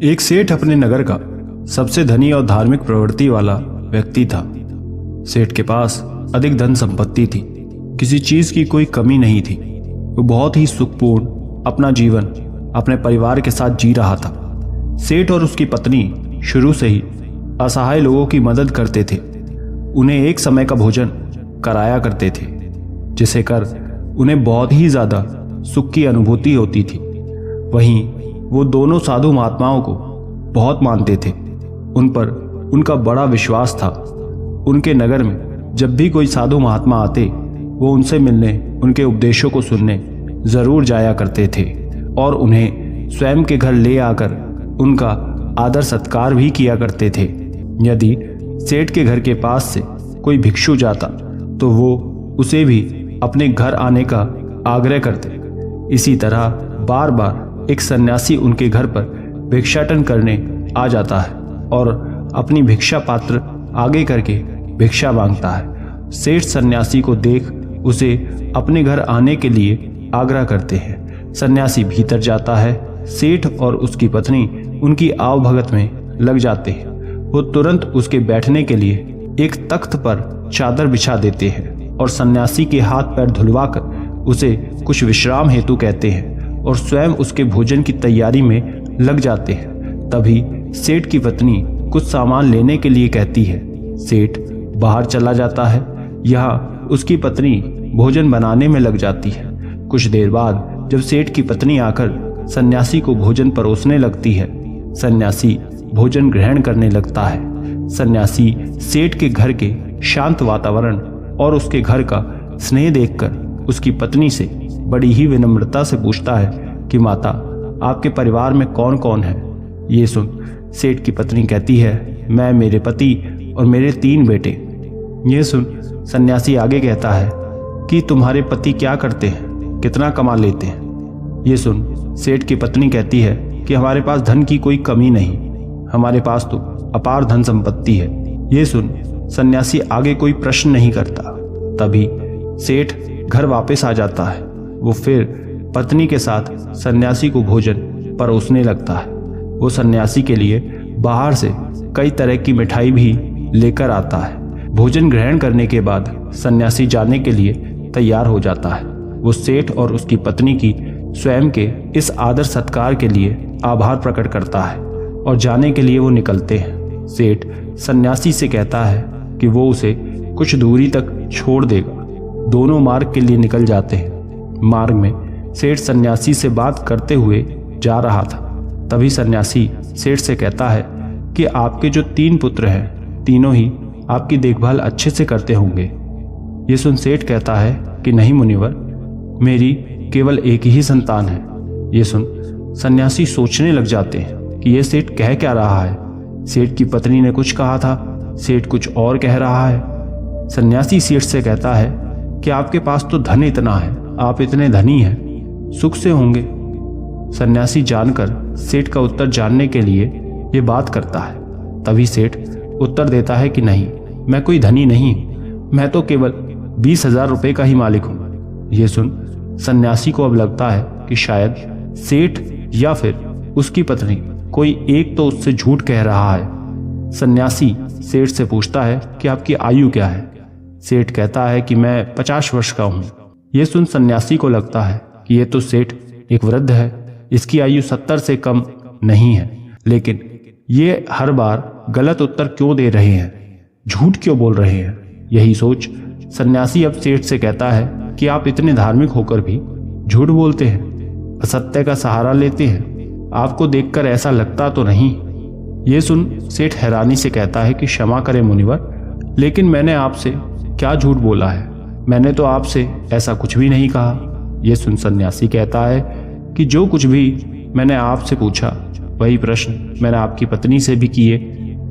एक सेठ अपने नगर का सबसे धनी और धार्मिक प्रवृत्ति वाला व्यक्ति था। सेठ के पास अधिक धन संपत्ति थी, किसी चीज की कोई कमी नहीं थी। वो बहुत ही सुखपूर्ण अपना जीवन अपने परिवार के साथ जी रहा था। सेठ और उसकी पत्नी शुरू से ही असहाय लोगों की मदद करते थे। उन्हें एक समय का भोजन कराया करते थे, जिसे कर उन्हें बहुत ही ज्यादा सुख की अनुभूति होती थी। वहीं वो दोनों साधु महात्माओं को बहुत मानते थे। उन पर उनका बड़ा विश्वास था। उनके नगर में जब भी कोई साधु महात्मा आते, वो उनसे मिलने, उनके उपदेशों को सुनने जरूर जाया करते थे और उन्हें स्वयं के घर ले आकर उनका आदर सत्कार भी किया करते थे। यदि सेठ के घर के पास से कोई भिक्षु जाता तो वो उसे भी अपने घर आने का आग्रह करते। इसी तरह बार बार एक सन्यासी उनके घर पर भिक्षाटन करने आ जाता है और अपनी भिक्षा पात्र आगे करके भिक्षा मांगता है। सेठ सन्यासी को देख उसे अपने घर आने के लिए आग्रह करते हैं। सन्यासी भीतर जाता है। सेठ और उसकी पत्नी उनकी आवभगत में लग जाते हैं। वो तुरंत उसके बैठने के लिए एक तख्त पर चादर बिछा देते हैं और सन्यासी के हाथ पैर धुलवाकर उसे कुछ विश्राम हेतु कहते हैं और स्वयं उसके भोजन की तैयारी में लग जाते हैं। तभी सेठ की पत्नी कुछ सामान लेने के लिए कहती है। सेठ बाहर चला जाता है। यहाँ उसकी पत्नी भोजन बनाने में लग जाती है। कुछ देर बाद जब सेठ की पत्नी आकर सन्यासी को भोजन परोसने लगती है, सन्यासी भोजन ग्रहण करने लगता है। सन्यासी सेठ के घर के शांत वातावरण और उसके घर का स्नेह देखकर उसकी पत्नी से बड़ी ही विनम्रता से पूछता है कि माता, आपके परिवार में कौन कौन है? ये सुन सेठ की पत्नी कहती है, मैं, मेरे पति और मेरे 3 बेटे। ये सुन सन्यासी आगे कहता है कि तुम्हारे पति क्या करते हैं, कितना कमा लेते हैं? ये सुन सेठ की पत्नी कहती है कि हमारे पास धन की कोई कमी नहीं, हमारे पास तो अपार धन संपत्ति है। ये सुन सन्यासी आगे कोई प्रश्न नहीं करता। तभी सेठ घर वापस आ जाता है। वो फिर पत्नी के साथ सन्यासी को भोजन परोसने लगता है। वो सन्यासी के लिए बाहर से कई तरह की मिठाई भी लेकर आता है। भोजन ग्रहण करने के बाद सन्यासी जाने के लिए तैयार हो जाता है। वो सेठ और उसकी पत्नी की स्वयं के इस आदर सत्कार के लिए आभार प्रकट करता है और जाने के लिए वो निकलते हैं। सेठ सन्यासी से कहता है कि वो उसे कुछ दूरी तक छोड़ देगा। दोनों मार्ग के लिए निकल जाते हैं। मार्ग में सेठ सन्यासी से बात करते हुए जा रहा था। तभी सन्यासी सेठ से कहता है कि आपके जो 3 पुत्र हैं, तीनों ही आपकी देखभाल अच्छे से करते होंगे। ये सुन सेठ कहता है कि नहीं मुनिवर, मेरी केवल एक ही संतान है। ये सुन सन्यासी सोचने लग जाते हैं कि ये सेठ कह क्या रहा है। सेठ की पत्नी ने कुछ कहा था, सेठ कुछ और कह रहा है। सन्यासी सेठ से कहता है कि आपके पास तो धन इतना है, आप इतने धनी हैं, सुख से होंगे। सन्यासी जानकर सेठ का उत्तर जानने के लिए ये बात करता है। तभी सेठ उत्तर देता है कि नहीं, मैं कोई धनी नहीं, मैं तो केवल 20,000 रुपये का ही मालिक हूँ। ये सुन सन्यासी को अब लगता है कि शायद सेठ या फिर उसकी पत्नी कोई एक तो उससे झूठ कह रहा है। सन्यासी सेठ से पूछता है कि आपकी आयु क्या है? सेठ कहता है कि मैं 50 वर्ष का हूँ। ये सुन सन्यासी को लगता है कि ये तो सेठ एक वृद्ध है, इसकी आयु 70 से कम नहीं है। लेकिन ये हर बार गलत उत्तर क्यों दे रहे हैं, झूठ क्यों बोल रहे हैं? यही सोच सन्यासी अब सेठ से कहता है कि आप इतने धार्मिक होकर भी झूठ बोलते हैं, असत्य का सहारा लेते हैं, आपको देखकर ऐसा लगता तो नहीं। ये सुन सेठ हैरानी से कहता है कि क्षमा करें मुनिवर, लेकिन मैंने आपसे क्या झूठ बोला है? मैंने तो आपसे ऐसा कुछ भी नहीं कहा। ये सुन सन्यासी कहता है कि जो कुछ भी मैंने आपसे पूछा वही प्रश्न मैंने आपकी पत्नी से भी किए,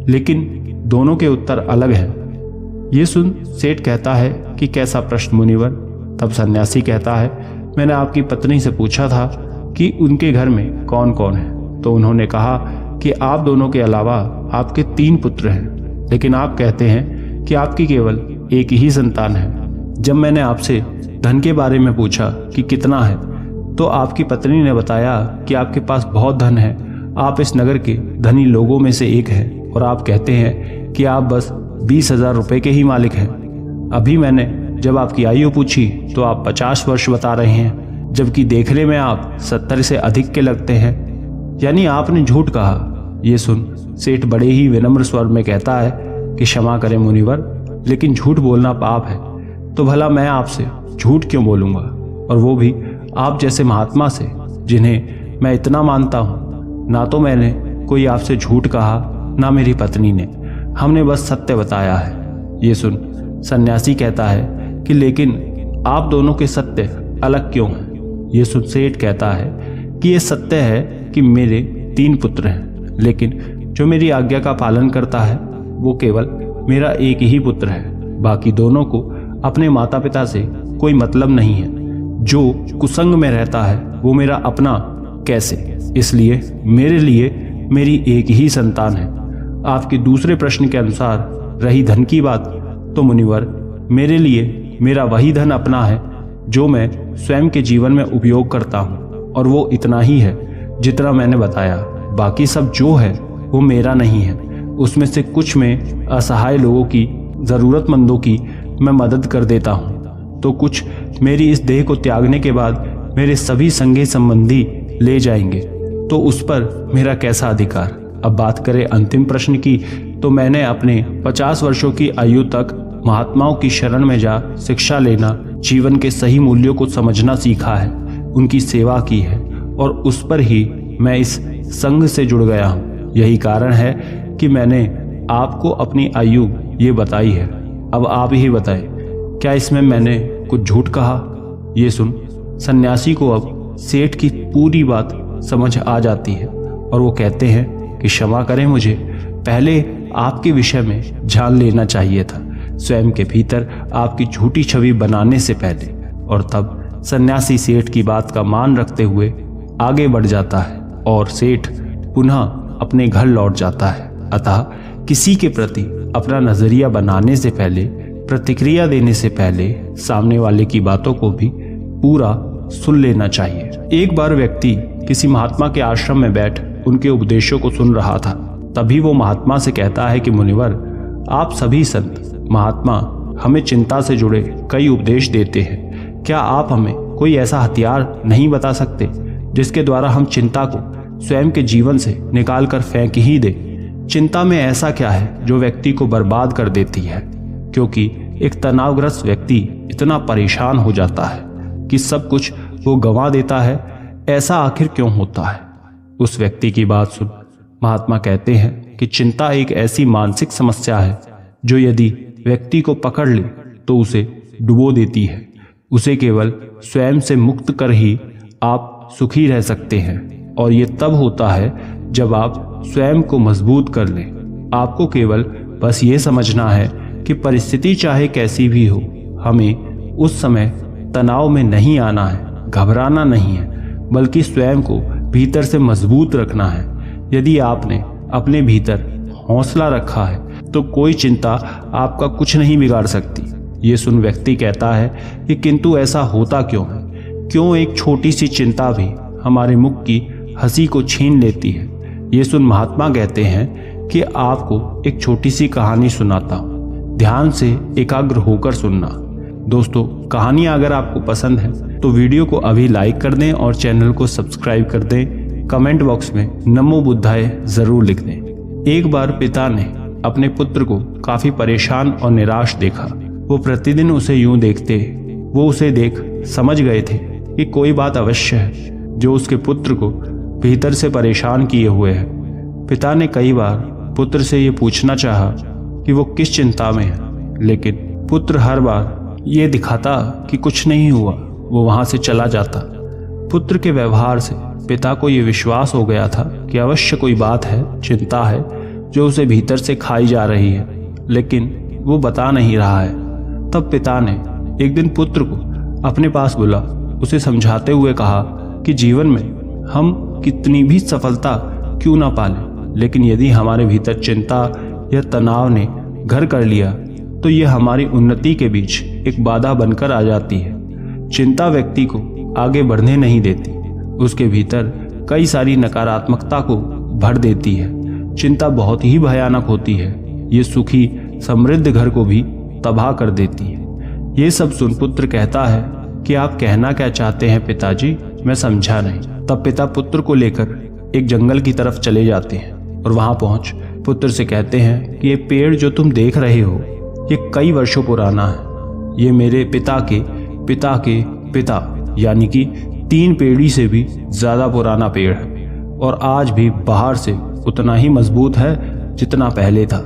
लेकिन दोनों के उत्तर अलग हैं। ये सुन सेठ कहता है कि कैसा प्रश्न मुनिवर? तब सन्यासी कहता है, मैंने आपकी पत्नी से पूछा था कि उनके घर में कौन कौन है, तो उन्होंने कहा कि आप दोनों के अलावा आपके 3 पुत्र हैं, लेकिन आप कहते हैं कि आपकी केवल एक ही संतान है। जब मैंने आपसे धन के बारे में पूछा कि कितना है, तो आपकी पत्नी ने बताया कि आपके पास बहुत धन है, आप इस नगर के धनी लोगों में से एक हैं और आप कहते हैं कि आप बस 20,000 रुपये के ही मालिक हैं। अभी मैंने जब आपकी आयु पूछी तो आप 50 वर्ष बता रहे हैं, जबकि देखने में आप 70 से अधिक के लगते हैं, यानी आपने झूठ कहा। ये सुन सेठ बड़े ही विनम्र स्वर में कहता है कि क्षमा करें मुनिवर, लेकिन झूठ बोलना पाप है, तो भला मैं आपसे झूठ क्यों बोलूँगा, और वो भी आप जैसे महात्मा से जिन्हें मैं इतना मानता हूँ। ना तो मैंने कोई आपसे झूठ कहा, ना मेरी पत्नी ने, हमने बस सत्य बताया है। ये सुन सन्यासी कहता है कि लेकिन आप दोनों के सत्य अलग क्यों हैं। ये सुन सेठ कहता है कि ये सत्य है कि मेरे 3 पुत्र हैं, लेकिन जो मेरी आज्ञा का पालन करता है वो केवल मेरा एक ही पुत्र है, बाकी दोनों को अपने माता पिता से कोई मतलब नहीं है। जो कुसंग में रहता है वो मेरा अपना कैसे, इसलिए मेरे लिए मेरी एक ही संतान है। आपके दूसरे प्रश्न के अनुसार रही धन की बात, तो मुनिवर मेरे लिए मेरा वही धन अपना है जो मैं स्वयं के जीवन में उपयोग करता हूँ, और वो इतना ही है जितना मैंने बताया। बाकी सब जो है वो मेरा नहीं है, उसमें से कुछ में असहाय लोगों की, ज़रूरतमंदों की मैं मदद कर देता हूँ, तो कुछ मेरी इस देह को त्यागने के बाद मेरे सभी संगी संबंधी ले जाएंगे, तो उस पर मेरा कैसा अधिकार। अब बात करें अंतिम प्रश्न की, तो मैंने अपने 50 वर्षों की आयु तक महात्माओं की शरण में जा शिक्षा लेना, जीवन के सही मूल्यों को समझना सीखा है, उनकी सेवा की है, और उस पर ही मैं इस संघ से जुड़ गया हूँ। यही कारण है कि मैंने आपको अपनी आयु ये बताई है। अब आप ही बताएं, क्या इसमें मैंने कुछ झूठ कहा। ये सुन सन्यासी को अब सेठ की पूरी बात समझ आ जाती है, और वो कहते हैं कि क्षमा करें, मुझे पहले आपके विषय में जान लेना चाहिए था, स्वयं के भीतर आपकी झूठी छवि बनाने से पहले। और तब सन्यासी सेठ की बात का मान रखते हुए आगे बढ़ जाता है, और सेठ पुनः अपने घर लौट जाता है। अतः किसी के प्रति अपना नजरिया बनाने से पहले, प्रतिक्रिया देने से पहले सामने वाले की बातों को भी पूरा सुन लेना चाहिए। एक बार व्यक्ति किसी महात्मा के आश्रम में बैठ उनके उपदेशों को सुन रहा था। तभी वो महात्मा से कहता है कि मुनिवर, आप सभी संत महात्मा हमें चिंता से जुड़े कई उपदेश देते हैं, क्या आप हमें कोई ऐसा हथियार नहीं बता सकते जिसके द्वारा हम चिंता को स्वयं के जीवन से निकाल कर फेंक ही दें। चिंता में ऐसा क्या है जो व्यक्ति को बर्बाद कर देती है, क्योंकि एक तनावग्रस्त व्यक्ति इतना परेशान हो जाता है कि सब कुछ वो गंवा देता है। ऐसा आखिर क्यों होता है। उस व्यक्ति की बात सुन महात्मा कहते हैं कि चिंता एक ऐसी मानसिक समस्या है जो यदि व्यक्ति को पकड़ ले तो उसे डुबो देती है। उसे केवल स्वयं से मुक्त कर ही आप सुखी रह सकते हैं, और ये तब होता है जब आप स्वयं को मजबूत कर लें। आपको केवल बस ये समझना है कि परिस्थिति चाहे कैसी भी हो, हमें उस समय तनाव में नहीं आना है, घबराना नहीं है, बल्कि स्वयं को भीतर से मजबूत रखना है। यदि आपने अपने भीतर हौसला रखा है तो कोई चिंता आपका कुछ नहीं बिगाड़ सकती। ये सुन व्यक्ति कहता है कि किंतु ऐसा होता क्यों है, क्यों एक छोटी सी चिंता भी हमारे मुख की हंसी को छीन लेती है। ये सुन महात्मा कहते हैं कि आपको एक छोटी सी कहानी सुनाता हूँ, ध्यान से एकाग्र होकर सुनना। दोस्तों, कहानियाँ अगर आपको पसंद है तो वीडियो को अभी लाइक कर दें और चैनल को सब्सक्राइब कर दें। कमेंट बॉक्स में नमो बुद्धाय जरूर लिख दें। एक बार पिता ने अपने पुत्र को काफी परेशान और निराश देखा। वो प्रतिदिन उसे यूं देखते, वो उसे देख समझ गए थे कि कोई बात अवश्य है जो उसके पुत्र को भीतर से परेशान किए हुए है। पिता ने कई बार पुत्र से ये पूछना चाहा कि वो किस चिंता में है, लेकिन पुत्र हर बार ये दिखाता कि कुछ नहीं हुआ, वो वहां से चला जाता। पुत्र के व्यवहार से पिता को ये विश्वास हो गया था कि अवश्य कोई बात है, चिंता है जो उसे भीतर से खाई जा रही है, लेकिन वो बता नहीं रहा है। तब पिता ने एक दिन पुत्र को अपने पास बुला उसे समझाते हुए कहा कि जीवन में हम कितनी भी सफलता क्यों ना पालें, लेकिन यदि हमारे भीतर चिंता या तनाव ने घर कर लिया तो यह हमारी उन्नति के बीच एक बाधा बनकर आ जाती है। चिंता व्यक्ति को आगे बढ़ने नहीं देती, उसके भीतर कई सारी नकारात्मकता को भर देती है। चिंता बहुत ही भयानक होती है, ये सुखी समृद्ध घर को भी तबाह कर देती है। ये सब सुन पुत्र कहता है कि आप कहना क्या चाहते हैं पिताजी, मैं समझा नहीं। तब पिता पुत्र को लेकर एक जंगल की तरफ चले जाते हैं और वहां पहुंच पुत्र से कहते हैं कि ये पेड़ जो तुम देख रहे हो ये कई वर्षों पुराना है। ये मेरे पिता के पिता के पिता यानी कि 3 पीढ़ी से भी ज्यादा पुराना पेड़ है और आज भी बाहर से उतना ही मजबूत है जितना पहले था।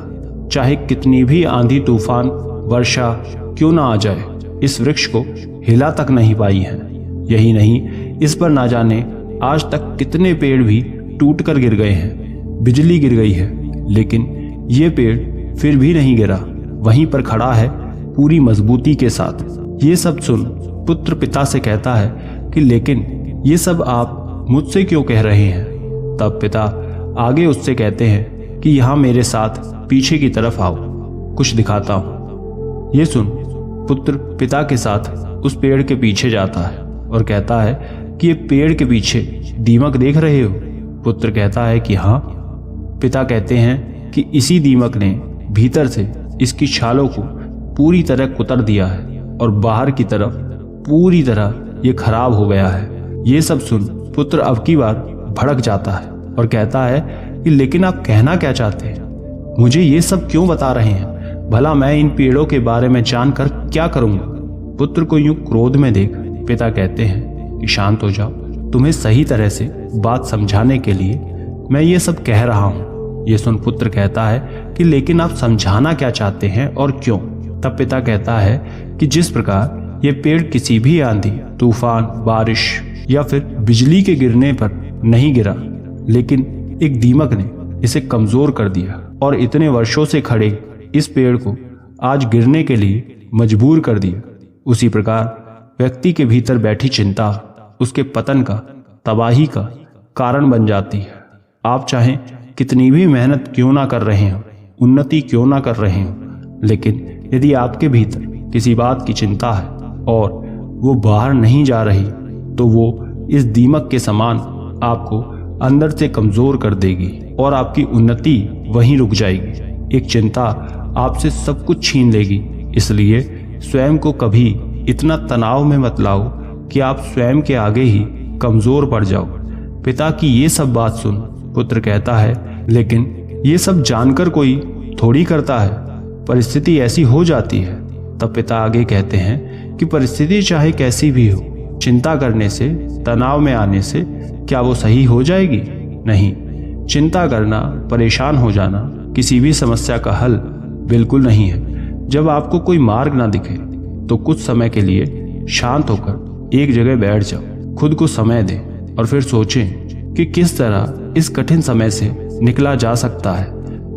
चाहे कितनी भी आंधी तूफान वर्षा क्यों ना आ जाए, इस वृक्ष को हिला तक नहीं पाई है। यही नहीं, इस पर ना जाने आज तक कितने पेड़ भी टूट कर गिर गए हैं, बिजली गिर गई है, लेकिन ये पेड़ फिर भी नहीं गिरा, वहीं पर खड़ा है पूरी मजबूती के साथ। ये सब सुन पुत्र पिता से कहता है कि लेकिन ये सब आप मुझसे क्यों कह रहे हैं। तब पिता आगे उससे कहते हैं कि यहाँ मेरे साथ पीछे की तरफ आओ, कुछ दिखाता हूँ। ये सुन पुत्र पिता के साथ उस पेड़ के पीछे जाता है और कहता है कि ये पेड़ के पीछे दीमक देख रहे हो। पुत्र कहता है कि हाँ। पिता कहते हैं कि इसी दीमक ने भीतर से इसकी छालों को पूरी तरह कुतर दिया है और बाहर की तरफ पूरी तरह ये खराब हो गया है। ये सब सुन पुत्र अब की बार भड़क जाता है और कहता है कि लेकिन आप कहना क्या चाहते हैं, मुझे ये सब क्यों बता रहे हैं, भला मैं इन पेड़ों के बारे में जानकर क्या करूंगा। पुत्र को यूं क्रोध में देख पिता कहते हैं कि शांत हो जाओ, तुम्हें सही तरह से बात समझाने के लिए मैं ये सब कह रहा हूँ। ये सुन पुत्र कहता है कि लेकिन आप समझाना क्या चाहते हैं और क्यों। तब पिता कहता है कि जिस प्रकार ये पेड़ किसी भी आंधी तूफान बारिश या फिर बिजली के गिरने पर नहीं गिरा, लेकिन एक दीमक ने इसे कमजोर कर दिया और इतने वर्षों से खड़े इस पेड़ को आज गिरने के लिए मजबूर कर दिया, उसी प्रकार व्यक्ति के भीतर बैठी चिंता उसके पतन का तबाही का कारण बन जाती है। आप चाहें कितनी भी मेहनत क्यों ना कर रहे हो, उन्नति क्यों ना कर रहे हो, लेकिन यदि आपके भीतर किसी बात की चिंता है और वो बाहर नहीं जा रही तो वो इस दीमक के समान आपको अंदर से कमजोर कर देगी और आपकी उन्नति वहीं रुक जाएगी। एक चिंता आपसे सब कुछ छीन लेगी। इसलिए स्वयं को कभी इतना तनाव में मत लाओ कि आप स्वयं के आगे ही कमजोर पड़ जाओ। पिता की ये सब बात सुन पुत्र कहता है लेकिन ये सब जानकर कोई थोड़ी करता है, परिस्थिति ऐसी हो जाती है। तब पिता आगे कहते हैं कि परिस्थिति चाहे कैसी भी हो, चिंता करने से तनाव में आने से क्या वो सही हो जाएगी? नहीं। चिंता करना, परेशान हो जाना किसी भी समस्या का हल बिल्कुल नहीं है। जब आपको कोई मार्ग ना दिखे तो कुछ समय के लिए शांत होकर एक जगह बैठ जाओ, खुद को समय दें और फिर सोचें कि किस तरह इस कठिन समय से निकला जा सकता है।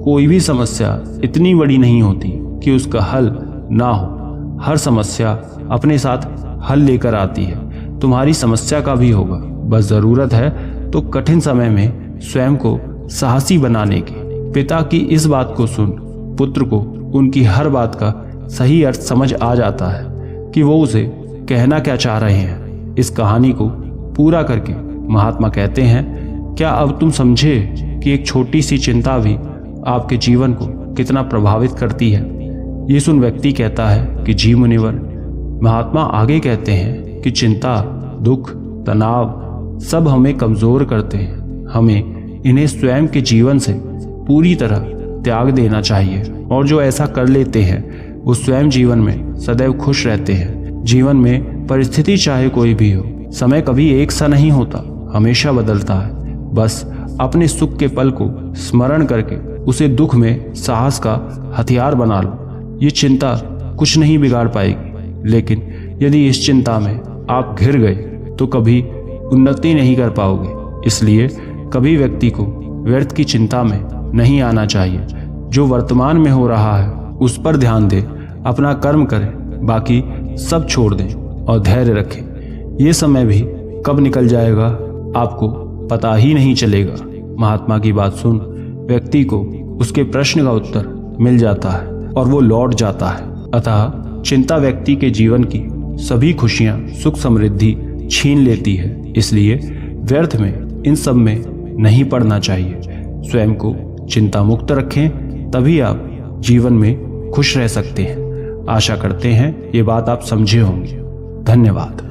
कोई भी समस्या इतनी बड़ी नहीं होती कि उसका हल ना हो। हर समस्या अपने साथ हल लेकर आती है। तुम्हारी समस्या का भी होगा, बस जरूरत है तो कठिन समय में स्वयं को साहसी बनाने की। पिता की इस बात को सुन पुत्र को उनकी हर बात का सही अर्थ समझ आ जाता है कि वो उसे कहना क्या चाह रहे हैं। इस कहानी को पूरा करके महात्मा कहते हैं, क्या अब तुम समझे कि एक छोटी सी चिंता भी आपके जीवन को कितना प्रभावित करती है। ये सुन व्यक्ति कहता है कि जी मुनिवर। महात्मा आगे कहते हैं कि चिंता, दुख, तनाव सब हमें कमजोर करते हैं। हमें इन्हें स्वयं के जीवन से पूरी तरह त्याग देना चाहिए और जो ऐसा कर लेते हैं वो स्वयं जीवन में सदैव खुश रहते हैं। जीवन में परिस्थिति चाहे कोई भी हो, समय कभी एक सा नहीं होता, हमेशा बदलता है। बस अपने सुख के पल को स्मरण करके उसे दुख में साहस का हथियार बना लो। ये चिंता कुछ नहीं बिगाड़ पाएगी, लेकिन यदि इस चिंता में आप घिर गए तो कभी उन्नति नहीं कर पाओगे। इसलिए कभी व्यक्ति को व्यर्थ की चिंता में नहीं आना चाहिए। जो वर्तमान में हो रहा है उस पर ध्यान दे, अपना कर्म करें, बाकी सब छोड़ दें और धैर्य रखें। ये समय भी कब निकल जाएगा आपको पता ही नहीं चलेगा। महात्मा की बात सुन व्यक्ति को उसके प्रश्न का उत्तर मिल जाता है और वो लौट जाता है। अतः चिंता व्यक्ति के जीवन की सभी खुशियां, सुख समृद्धि छीन लेती है। इसलिए व्यर्थ में इन सब में नहीं पड़ना चाहिए। स्वयं को चिंता मुक्त रखें, तभी आप जीवन में खुश रह सकते हैं। आशा करते हैं ये बात आप समझे होंगे। धन्यवाद।